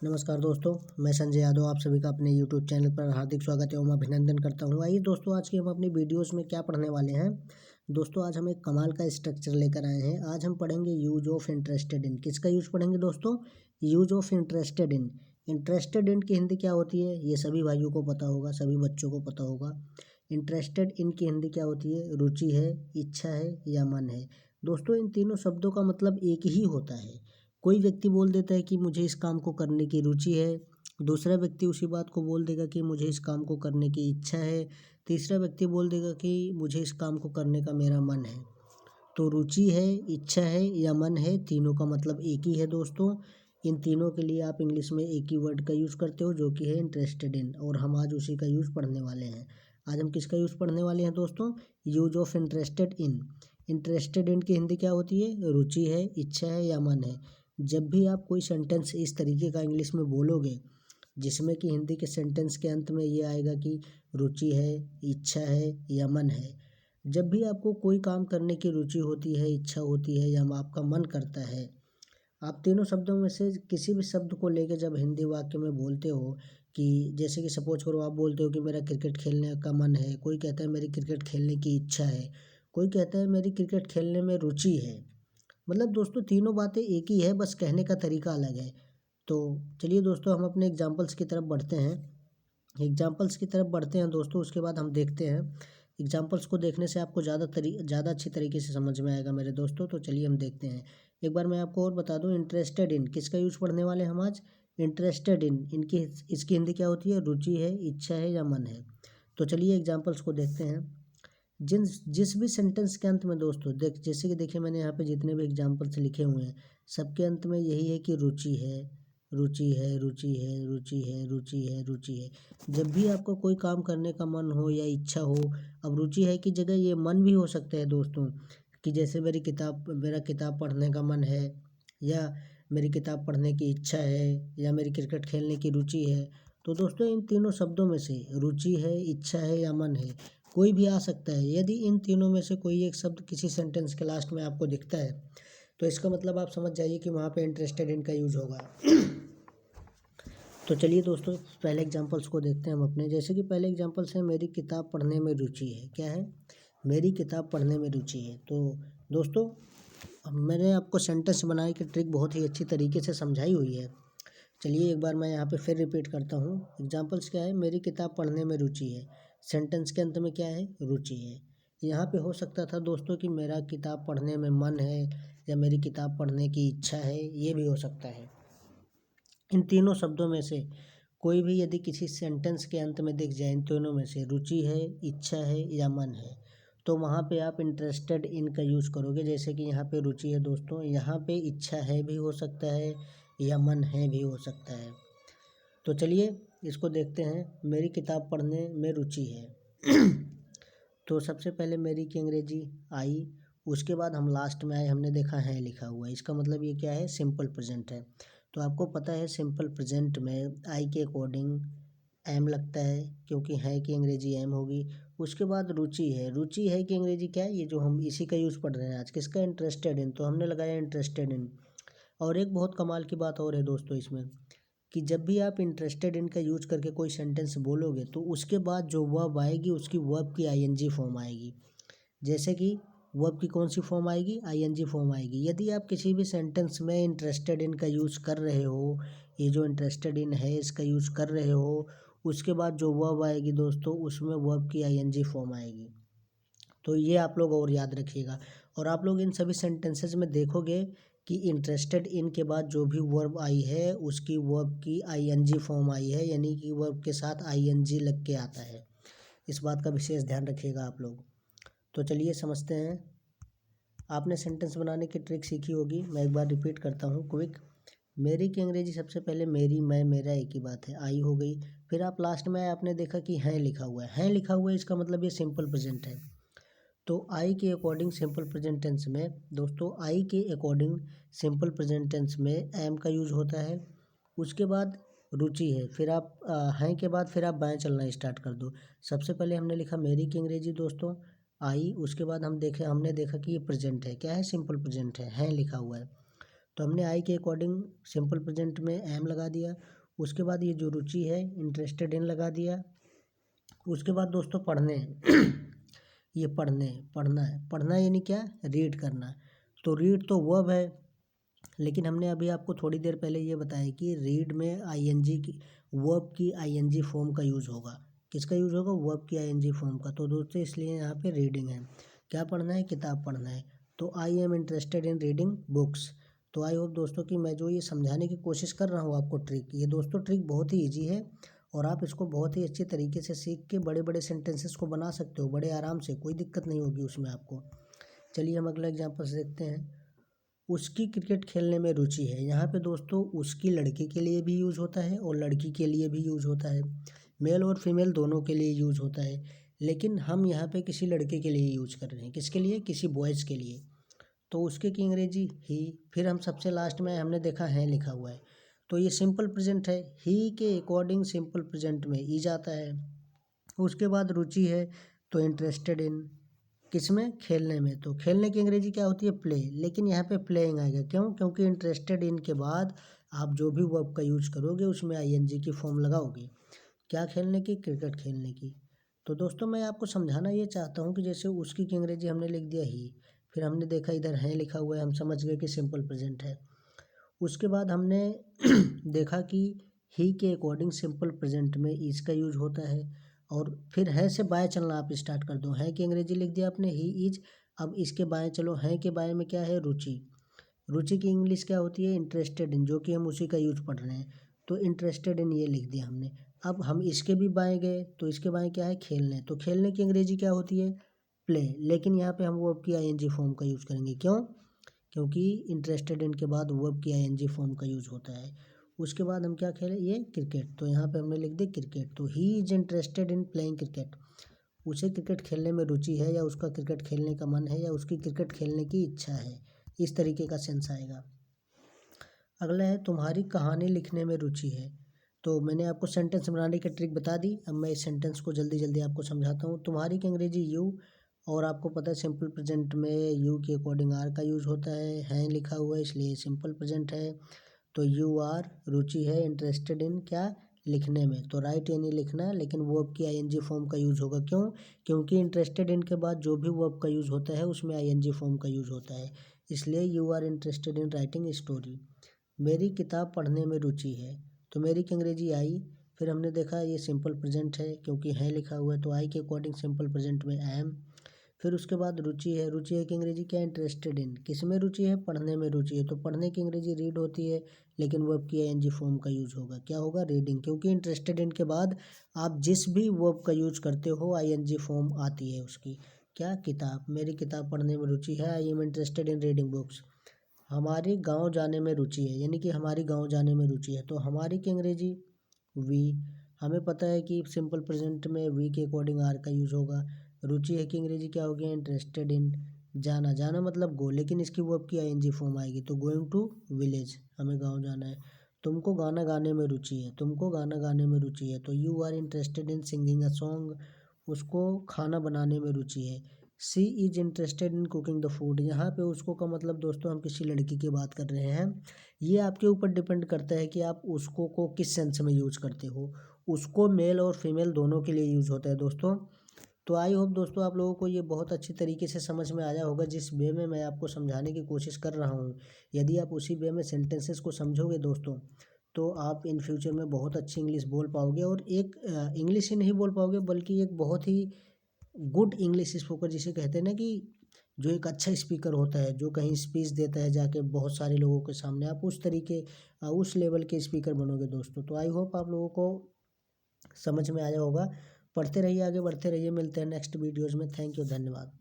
नमस्कार दोस्तों, मैं संजय यादव आप सभी का अपने YouTube चैनल पर हार्दिक स्वागत एवं अभिनंदन करता हूं। आइए दोस्तों, आज की हम अपनी वीडियोस में क्या पढ़ने वाले हैं। दोस्तों, आज हम एक कमाल का स्ट्रक्चर लेकर आए हैं। आज हम पढ़ेंगे यूज ऑफ इंटरेस्टेड इन। किसका यूज पढ़ेंगे दोस्तों? Use of interested in. Interested in की हिंदी क्या होती है, ये सभी भाइयों को पता होगा, सभी बच्चों को पता होगा। इंटरेस्टेड इन की हिंदी क्या होती है? रुचि है, इच्छा है या मन है। दोस्तों, इन तीनों शब्दों का मतलब एक ही होता है। कोई व्यक्ति बोल देता है कि मुझे इस काम को करने की रुचि है, दूसरा व्यक्ति उसी बात को बोल देगा कि मुझे इस काम को करने की इच्छा है, तीसरा व्यक्ति बोल देगा कि मुझे इस काम को करने का मेरा मन है। तो रुचि है, इच्छा है या मन है, तीनों का मतलब एक ही है दोस्तों। इन तीनों के लिए आप इंग्लिश में एक ही वर्ड का यूज़ करते हो जो कि है इंटरेस्टेड इन, और हम आज उसी का यूज़ पढ़ने वाले हैं। आज हम किसका यूज़ पढ़ने वाले हैं दोस्तों? Use of interested in. Interested in की हिंदी क्या होती है? रुचि है, इच्छा है या मन है। जब भी आप कोई सेंटेंस इस तरीके का इंग्लिश में बोलोगे जिसमें कि हिंदी के सेंटेंस के अंत में ये आएगा कि रुचि है, इच्छा है या मन है, जब भी आपको कोई काम करने की रुचि होती है, इच्छा होती है या आपका मन करता है, आप तीनों शब्दों में से किसी भी शब्द को लेके जब हिंदी वाक्य में बोलते हो, कि जैसे कि सपोज करो आप बोलते हो कि मेरा क्रिकेट खेलने का मन है, कोई कहता है मेरी क्रिकेट खेलने की इच्छा है, कोई कहता है मेरी क्रिकेट खेलने में रुचि है। मतलब दोस्तों, तीनों बातें एक ही है, बस कहने का तरीका अलग है। तो चलिए दोस्तों, हम अपने एग्जाम्पल्स की तरफ बढ़ते हैं। दोस्तों, उसके बाद हम देखते हैं। एग्जाम्पल्स को देखने से आपको ज़्यादा अच्छी तरीके से समझ में आएगा मेरे दोस्तों। तो चलिए हम देखते हैं। एक बार मैं आपको और बता दूं, इंटरेस्टेड इन किसका यूज़ पढ़ने वाले हैं हम आज? इंटरेस्टेड इन, इनकी इसकी हिंदी क्या होती है? रुचि है, इच्छा है या मन है। तो चलिए एग्जाम्पल्स को देखते हैं। जिस भी सेंटेंस के अंत में दोस्तों जैसे कि देखिए, मैंने यहाँ पे जितने भी एग्जाम्पल्स लिखे हुए हैं, सबके अंत में यही है कि रुचि है, रुचि है, रुचि है, रुचि है, रुचि है, रुचि है। जब भी आपको कोई काम करने का मन हो या इच्छा हो, अब रुचि है की जगह ये मन भी हो सकता है दोस्तों, कि जैसे मेरा किताब पढ़ने का मन है, या मेरी किताब पढ़ने की इच्छा है, या मेरी क्रिकेट खेलने की रुचि है। तो दोस्तों, इन तीनों शब्दों में से रुचि है, इच्छा है या मन है, कोई भी आ सकता है। यदि इन तीनों में से कोई एक शब्द किसी सेंटेंस के लास्ट में आपको दिखता है, तो इसका मतलब आप समझ जाइए कि वहाँ पे इंटरेस्टेड इन का यूज़ होगा। तो चलिए दोस्तों, पहले एग्जांपल्स को देखते हैं हम अपने। जैसे कि पहले एग्जांपल्स है, मेरी किताब पढ़ने में रुचि है। क्या है? मेरी किताब पढ़ने में रुचि है। तो दोस्तों, मैंने आपको सेंटेंस बनाने की ट्रिक बहुत ही अच्छी तरीके से समझाई हुई है। चलिए एक बार मैं यहाँ पे फिर रिपीट करता हूँ। एग्जाम्पल्स क्या है? मेरी किताब पढ़ने में रुचि है। सेंटेंस के अंत में क्या है? रुचि है। यहाँ पे हो सकता था दोस्तों कि मेरा किताब पढ़ने में मन है, या मेरी किताब पढ़ने की इच्छा है, ये भी हो सकता है। इन तीनों शब्दों में से कोई भी यदि किसी सेंटेंस के अंत में दिख जाए, इन तीनों में से रुचि है, इच्छा है या मन है, तो वहाँ पे आप इंटरेस्टेड इन का यूज़ करोगे। जैसे कि यहाँ पे रुचि है दोस्तों, यहाँ पे इच्छा है भी हो सकता है, या मन है भी हो सकता है। तो चलिए इसको देखते हैं। मेरी किताब पढ़ने में रुचि है। तो सबसे पहले मेरी की अंग्रेजी आई, उसके बाद हम लास्ट में आए, हमने देखा है लिखा हुआ है। इसका मतलब ये क्या है? सिंपल प्रेजेंट है। तो आपको पता है सिंपल प्रेजेंट में आई के अकॉर्डिंग एम लगता है, क्योंकि है की अंग्रेजी एम होगी। उसके बाद रुचि है। रुचि है की अंग्रेजी क्या है? ये जो हम इसी का यूज़ पढ़ रहे हैं आज, किसका? Interested in. तो हमने लगाया इंटरेस्टेड इन। और एक बहुत कमाल की बात और है दोस्तों इसमें, कि जब भी आप इंटरेस्टेड इन का यूज करके कोई सेंटेंस बोलोगे, तो उसके बाद जो वर्ब आएगी उसकी वर्ब की आईएनजी फॉर्म आएगी। जैसे कि वर्ब की कौन सी फॉर्म आएगी? आईएनजी फॉर्म आएगी। यदि आप किसी भी सेंटेंस में इंटरेस्टेड इन का यूज़ कर रहे हो, ये जो इंटरेस्टेड इन है इसका यूज़ कर रहे हो, उसके बाद जो वर्ब आएगी दोस्तों, उसमें वर्ब की आईएनजी फॉर्म आएगी। तो ये आप लोग और याद रखिएगा। और आप लोग इन सभी सेंटेंसेस में देखोगे कि इंटरेस्टेड इन के बाद जो भी वर्ब आई है उसकी वर्ब की आईएनजी फॉर्म आई है, यानी कि वर्ब के साथ आईएनजी लग के आता है। इस बात का विशेष ध्यान रखिएगा आप लोग। तो चलिए समझते हैं। आपने सेंटेंस बनाने की ट्रिक सीखी होगी, मैं एक बार रिपीट करता हूँ क्विक। मेरी की अंग्रेजी सबसे पहले मेरी, मैं, मेरा एक ही बात है, आई हो गई। फिर आप लास्ट में आपने देखा कि हैं लिखा हुआ है। हैं लिखा हुआ है, इसका मतलब ये सिंपल प्रेजेंट है। तो आई के अकॉर्डिंग सिंपल प्रेजेंट टेंस में दोस्तों, आई के अकॉर्डिंग सिंपल प्रेजेंट टेंस में एम का यूज होता है। उसके बाद रुचि है, फिर आप हैं के बाद फिर आप बाएं चलना स्टार्ट कर दो। सबसे पहले हमने लिखा मेरी की अंग्रेजी दोस्तों आई, उसके बाद हमने देखा कि ये प्रेजेंट है। क्या है? सिंपल प्रेजेंट है लिखा हुआ है। तो हमने आई के अकॉर्डिंग सिंपल प्रेजेंट में एम लगा दिया। उसके बाद ये जो रुचि है इंटरेस्टेड इन लगा दिया। उसके बाद दोस्तों पढ़ने ये पढ़ना है, पढ़ना यानी क्या, रीड करना। तो रीड तो वर्ब है, लेकिन हमने अभी आपको थोड़ी देर पहले ये बताया कि रीड में आईएनजी की, वर्ब की आईएनजी फॉर्म का यूज़ होगा। किसका यूज़ होगा, वर्ब की आईएनजी फॉर्म का। तो दोस्तों इसलिए यहाँ पे रीडिंग है। क्या पढ़ना है, किताब पढ़ना है। तो I am interested in reading books. तो आई होप दोस्तों कि मैं जो ये समझाने की कोशिश कर रहा हूँ आपको ट्रिक, ये दोस्तों ट्रिक बहुत ही ईजी है और आप इसको बहुत ही अच्छे तरीके से सीख के बड़े बड़े सेंटेंसेस को बना सकते हो बड़े आराम से, कोई दिक्कत नहीं होगी उसमें आपको। चलिए हम अगला एग्जाम्पल से देखते हैं। उसकी क्रिकेट खेलने में रुचि है। यहाँ पे दोस्तों उसकी लड़के के लिए भी यूज़ होता है और लड़की के लिए भी यूज़ होता है, मेल और फीमेल दोनों के लिए यूज़ होता है। लेकिन हम यहाँ पे किसी लड़के के लिए यूज़ कर रहे हैं, किसके लिए, किसी बॉयज़ के लिए। तो उसके की अंग्रेजी ही, फिर हम सबसे लास्ट में हमने देखा है लिखा हुआ है, तो ये सिंपल प्रेजेंट है। ही के अकॉर्डिंग सिंपल प्रेजेंट में ई जाता है। उसके बाद रुचि है तो इंटरेस्टेड इन, किसमें, खेलने में। तो खेलने की अंग्रेजी क्या होती है, प्ले। लेकिन यहाँ पे प्लेइंग आएगा, क्यों, क्योंकि इंटरेस्टेड इन के बाद आप जो भी वर्ब का यूज करोगे उसमें आईएनजी की फॉर्म लगाओगे। क्या खेलने की, क्रिकेट खेलने की। तो दोस्तों मैं आपको समझाना ये चाहता हूँ कि जैसे उसकी अंग्रेजी हमने लिख दिया ही, फिर हमने देखा इधर है लिखा हुआ है, हम समझ गए कि सिंपल प्रेजेंट है। उसके बाद हमने देखा कि ही के अकॉर्डिंग सिंपल प्रेजेंट में इज का यूज होता है। और फिर है से बाएं चलना आप स्टार्ट कर दो। है की अंग्रेजी लिख दिया आपने, ही इज। अब इसके बाएं चलो, है के बाएं में क्या है, रुचि। रुचि की इंग्लिश क्या होती है, इंटरेस्टेड इन, जो कि हम उसी का यूज पढ़ रहे हैं। तो इंटरेस्टेड इन ये लिख दिया हमने। अब हम इसके भी बाएं गए, तो इसके बाएं क्या है, खेलने। तो खेलने की अंग्रेजी क्या होती है, प्ले। लेकिन यहाँ पे हम वर्ब की आईएनजी फॉर्म का यूज करेंगे, क्यों, क्योंकि इंटरेस्टेड इन के बाद वर्ब की आईएनजी फॉर्म का यूज होता है। उसके बाद हम क्या खेले, ये क्रिकेट। तो यहाँ पे हमने लिख दिया क्रिकेट। तो he is interested in playing cricket. उसे क्रिकेट खेलने में रुचि है, या उसका क्रिकेट खेलने का मन है, या उसकी क्रिकेट खेलने की इच्छा है। इस तरीके का सेंस आएगा। अगला है तुम्हारी कहानी लिखने में रुचि है। तो मैंने आपको सेंटेंस बनाने की ट्रिक बता दी। अब मैं इस सेंटेंस को जल्दी जल्दी आपको समझाता हूँ। तुम्हारी की अंग्रेजी यू, और आपको पता है सिंपल प्रेजेंट में यू के अकॉर्डिंग आर का यूज़ होता है लिखा हुआ है, इसलिए सिंपल प्रेजेंट है। तो यू आर, रुचि है इंटरेस्टेड इन, क्या, लिखने में। तो राइट यानी लिखना, लेकिन वर्ब की आईएनजी फॉर्म का यूज़ होगा, क्यों, क्योंकि इंटरेस्टेड इन के बाद जो भी वर्ब का यूज़ होता है उसमें आईएनजी फॉर्म का यूज़ होता है, इसलिए you are interested in writing story. मेरी किताब पढ़ने में रुचि है। तो मेरी की अंग्रेजी आई। फिर हमने देखा ये सिंपल प्रेजेंट है क्योंकि है लिखा हुआ है, तो आई के अकॉर्डिंग सिंपल प्रेजेंट में एम। फिर उसके बाद रुचि है। रुचि है की अंग्रेजी क्या, इंटरेस्टेड इन। किस में रुचि है, पढ़ने में रुचि है। तो पढ़ने की अंग्रेजी रीड होती है, लेकिन वर्ब की आईएनजी फॉर्म का यूज होगा, क्या होगा, रीडिंग। क्योंकि इंटरेस्टेड इन के बाद आप जिस भी वर्ब का यूज करते हो आईएनजी फॉर्म आती है उसकी। क्या, किताब। मेरी किताब पढ़ने में रुचि है, I am interested in reading books. हमारी गांव जाने में रुचि है, यानी कि हमारी गांव जाने में रुचि है। तो हमारी की अंग्रेजी वी। हमें पता है कि सिंपल प्रेजेंट में वी के अकॉर्डिंग आर का यूज़ होगा। रुचि है कि अंग्रेजी क्या हो गया, इंटरेस्टेड इन। जाना, जाना मतलब गो, लेकिन इसकी वर्ब की आईएनजी फॉर्म आएगी, तो गोइंग टू विलेज, हमें गांव जाना है। तुमको गाना गाने में रुचि है। तुमको गाना गाने में रुचि है, तो you are interested in singing a song. उसको खाना बनाने में रुचि है। She is interested in cooking the food. यहाँ पे उसको का मतलब दोस्तों हम किसी लड़की की बात कर रहे हैं। ये आपके ऊपर डिपेंड करता है कि आप उसको को किस सेंस में यूज करते हो। उसको मेल और फीमेल दोनों के लिए यूज होता है दोस्तों। तो आई होप दोस्तों आप लोगों को ये बहुत अच्छी तरीके से समझ में आया होगा, जिस वे में मैं आपको समझाने की कोशिश कर रहा हूँ। यदि आप उसी वे में सेंटेंसेस को समझोगे दोस्तों, तो आप इन फ्यूचर में बहुत अच्छी इंग्लिश बोल पाओगे। और एक इंग्लिश ही नहीं बोल पाओगे, बल्कि एक बहुत ही गुड इंग्लिश स्पीकर, जिसे कहते हैं ना कि जो एक अच्छा स्पीकर होता है, जो कहीं स्पीच देता है जाके बहुत सारे लोगों के सामने, आप उस तरीके उस लेवल के स्पीकर बनोगे दोस्तों। तो आई होप आप लोगों को समझ में आया होगा। पढ़ते रहिए, आगे बढ़ते रहिए, मिलते हैं नेक्स्ट वीडियोज़ में। थैंक यू, धन्यवाद।